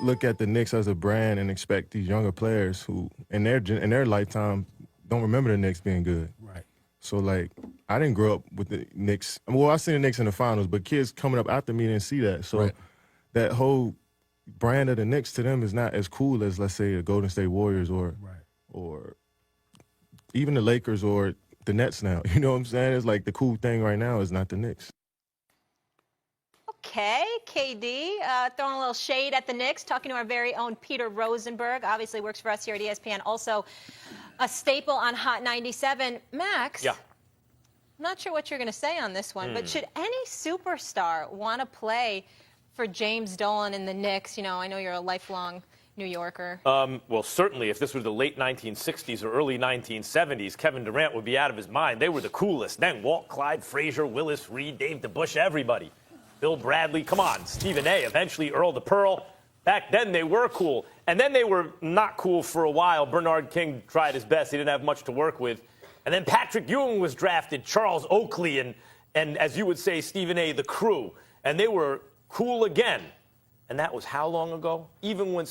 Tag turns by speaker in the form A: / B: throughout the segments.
A: look at the Knicks as a brand and expect these younger players who, in their lifetime, don't remember the Knicks being good.
B: Right.
A: So, like, I didn't grow up with the Knicks. Well, I seen the Knicks in the finals, but kids coming up after me didn't see that. So that whole brand of the Knicks to them is not as cool as, let's say, the Golden State Warriors or even the Lakers or the Nets now. You know what I'm saying? It's like the cool thing right now is not the Knicks.
C: Okay, KD, throwing a little shade at the Knicks, talking to our very own Peter Rosenberg, obviously works for us here at ESPN, also a staple on Hot 97. Max, I'm not sure what you're going to say on this one, but should any superstar want to play for James Dolan in the Knicks? You know, I know you're a lifelong New Yorker.
D: Well, certainly, if this was the late 1960s or early 1970s, Kevin Durant would be out of his mind. They were the coolest. Then Walt, Clyde, Frazier, Willis, Reed, Dave DeBusch, everybody. Bill Bradley, come on, Stephen A., eventually Earl the Pearl. Back then, they were cool. And then they were not cool for a while. Bernard King tried his best. He didn't have much to work with. And then Patrick Ewing was drafted, Charles Oakley, and as you would say, Stephen A., the crew. And they were cool again. And that was how long ago? Even when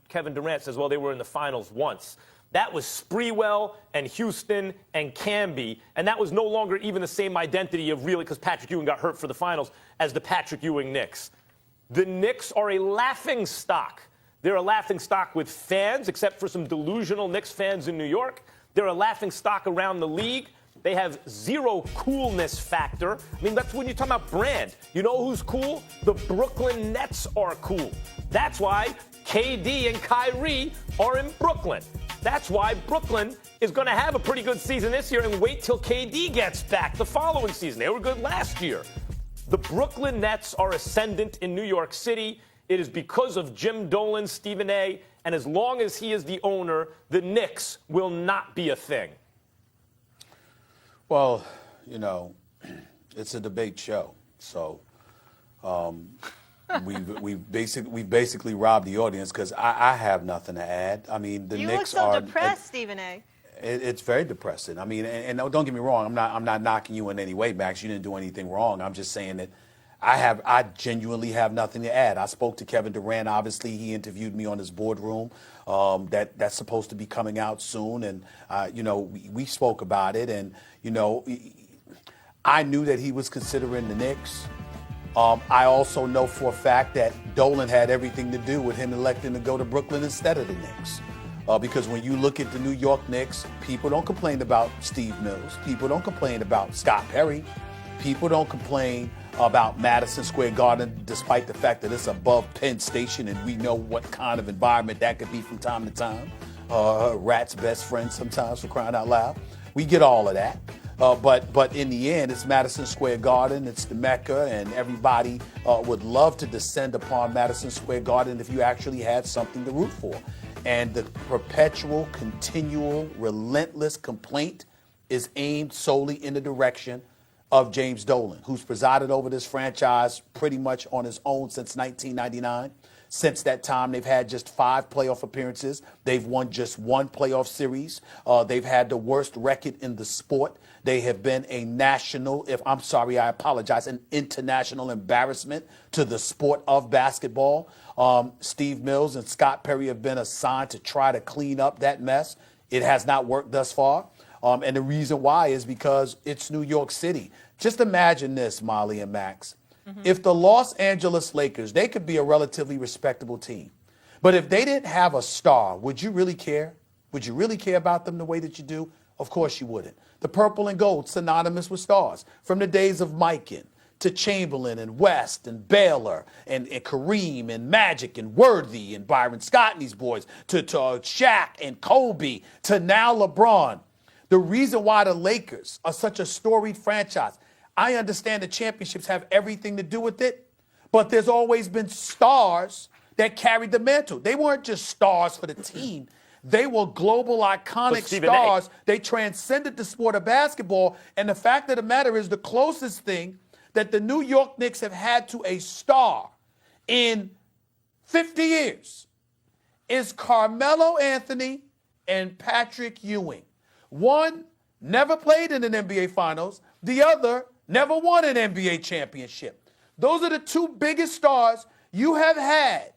D: Kevin Durant says, well, they were in the finals once. That was Sprewell and Houston and Camby, and that was no longer even the same identity of really, because Patrick Ewing got hurt for the finals, as the Patrick Ewing Knicks. The Knicks are a laughing stock. They're a laughing stock with fans, except for some delusional Knicks fans in New York. They're a laughing stock around the league. They have zero coolness factor. I mean, that's when you talk about brand. You know who's cool? The Brooklyn Nets are cool. That's why KD and Kyrie are in Brooklyn. That's why Brooklyn is going to have a pretty good season this year and wait till KD gets back the following season. They were good last year. The Brooklyn Nets are ascendant in New York City. It is because of Jim Dolan, Stephen A., and as long as he is the owner, the Knicks will not be a thing.
B: Well, you know, it's a debate show, so we've basically robbed the audience because I have nothing to add. I mean, the Knicks are.
C: You look so depressed, Stephen A.
B: It's very depressing. I mean, and don't get me wrong. I'm not knocking you in any way, Max. You didn't do anything wrong. I'm just saying that I genuinely have nothing to add. I spoke to Kevin Durant. Obviously, he interviewed me on his boardroom. That's supposed to be coming out soon, and you know, we spoke about it, and you know, I knew that he was considering the Knicks. I also know for a fact that Dolan had everything to do with him electing to go to Brooklyn instead of the Knicks. Because when you look at the New York Knicks, people don't complain about Steve Mills. People don't complain about Scott Perry. People don't complain about Madison Square Garden, despite the fact that it's above Penn Station and we know what kind of environment that could be from time to time. Rat's best friend sometimes, for crying out loud. We get all of that. But in the end, it's Madison Square Garden. It's the Mecca, and everybody would love to descend upon Madison Square Garden if you actually had something to root for. And the perpetual, continual, relentless complaint is aimed solely in the direction of James Dolan, who's presided over this franchise pretty much on his own since 1999. Since that time, they've had just 5 playoff appearances. They've won just 1 playoff series. They've had the worst record in the sport. They have been a an international embarrassment to the sport of basketball. Steve Mills and Scott Perry have been assigned to try to clean up that mess. It has not worked thus far. And the reason why is because it's New York City. Just imagine this, Molly and Max. If the Los Angeles Lakers, they could be a relatively respectable team. But if they didn't have a star, would you really care? Would you really care about them the way that you do? Of course you wouldn't. The purple and gold, synonymous with stars. From the days of Mikan to Chamberlain and West and Baylor and Kareem and Magic and Worthy and Byron Scott and these boys to Shaq and Kobe to now LeBron. The reason why the Lakers are such a storied franchise, I understand the championships have everything to do with it, but there's always been stars that carried the mantle. They weren't just stars for the team. They were global, iconic stars. They transcended the sport of basketball. And the fact of the matter is the closest thing that the New York Knicks have had to a star in 50 years is Carmelo Anthony and Patrick Ewing. One never played in an NBA Finals. The other never won an NBA championship. Those are the 2 biggest stars you have had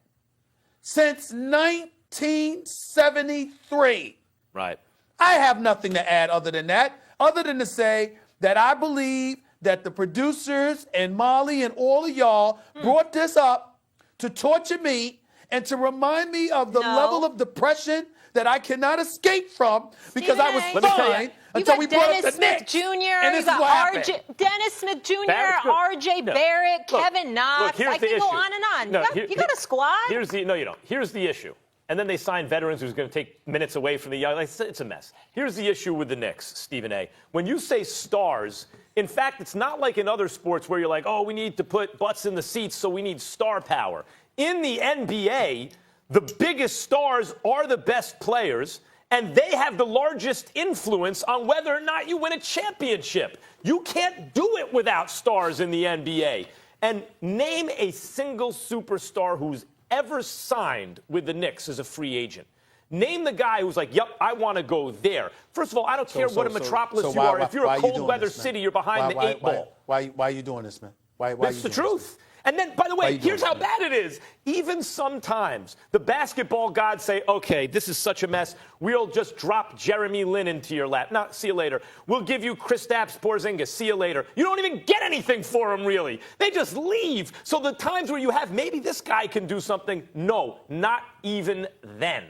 B: since 1973.
D: Right.
B: I have nothing to add other than that, other than to say that I believe that the producers and Molly and all of y'all brought this up to torture me and to remind me of the level of depression that I cannot escape from because I was fine until we brought up the Knicks.
C: Jr.,
B: And this is what happened.
C: Dennis Smith Jr.,
D: Barrett,
C: R.J. Barrett, Kevin Knox.
D: Here's
C: I can go on and on. You got a squad?
D: No, you don't. Here's the issue. And then they signed veterans who's going to take minutes away from the young. It's a mess. Here's the issue with the Knicks, Stephen A. When you say stars, in fact, it's not like in other sports where you're like, oh, we need to put butts in the seats, so we need star power. In the NBA, the biggest stars are the best players, and they have the largest influence on whether or not you win a championship. You can't do it without stars in the NBA. And name a single superstar who's ever signed with the Knicks as a free agent. Name the guy who's like, yep, I want to go there. First of all, I don't care what a metropolis you are. If you're a cold weather city, you're behind the eight ball.
B: Why are you doing this, man?
D: That's the truth. And then, by the way, here's how bad it is. Even sometimes the basketball gods say, okay, this is such a mess. We'll just drop Jeremy Lin into your lap. No, see you later. We'll give you Kristaps Porzingis. See you later. You don't even get anything for him, really. They just leave. So the times where you have maybe this guy can do something, no, not even then.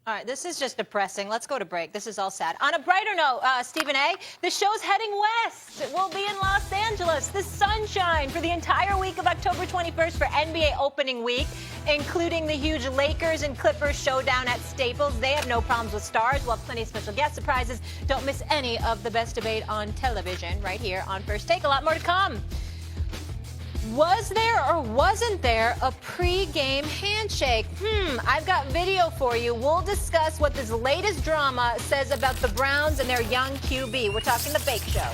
C: All right, this is just depressing. Let's go to break. This is all sad. On a brighter note, Stephen A., the show's heading west. We'll be in Los Angeles, the sunshine, for the entire week of October 21st for NBA opening week, including the huge Lakers and Clippers showdown at Staples. They have no problems with stars. We'll have plenty of special guest surprises. Don't miss any of the best debate on television right here on First Take. A lot more to come. Was there or wasn't there a pre-game handshake? I've got video for you. We'll discuss what this latest drama says about the Browns and their young QB. We're talking The Bake Show.